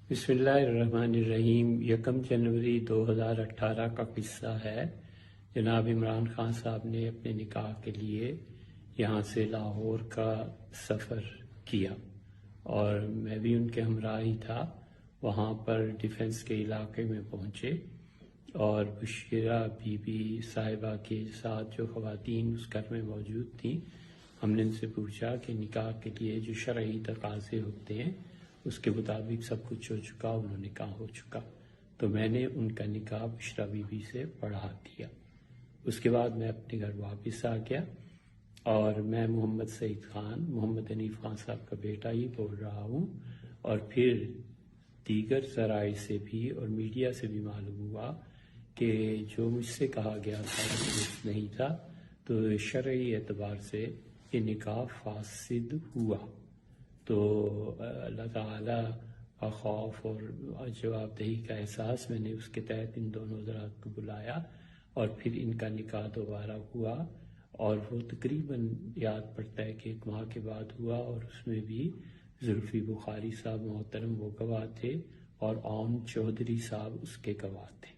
بسم اللہ الرحمن الرحیم۔ 1 جنوری 2018 کا قصہ ہے۔ جناب عمران خان صاحب نے اپنے نکاح کے لیے یہاں سے لاہور کا سفر کیا اور میں بھی ان کے ہمراہ ہی تھا۔ وہاں پر ڈیفنس کے علاقے میں پہنچے اور بشیرہ بی بی صاحبہ کے ساتھ جو خواتین اس گھر میں موجود تھیں، ہم نے ان سے پوچھا کہ نکاح کے لیے جو شرعی تقاضے ہوتے ہیں اس کے مطابق سب کچھ ہو چکا، انہوں نے نکاح ہو چکا، تو میں نے ان کا نکاح بشرا بی بی سے پڑھا دیا۔ اس کے بعد میں اپنے گھر واپس آ گیا اور میں محمد سعید خان، محمد حنیف خان صاحب کا بیٹا ہی بول رہا ہوں، اور پھر دیگر ذرائع سے بھی اور میڈیا سے بھی معلوم ہوا کہ جو مجھ سے کہا گیا تھا وہ درست نہیں تھا، تو شرعی اعتبار سے یہ نکاح فاسد ہوا۔ تو اللہ تعالیٰ کا خوف اور جواب دہی کا احساس میں نے اس کے تحت ان دونوں حضرات کو بلایا اور پھر ان کا نکاح دوبارہ ہوا، اور وہ تقریباً یاد پڑتا ہے کہ 1 ماہ کے بعد ہوا، اور اس میں بھی زلفی بخاری صاحب محترم وہ گواہ تھے اور عون چودھری صاحب اس کے گواہ تھے۔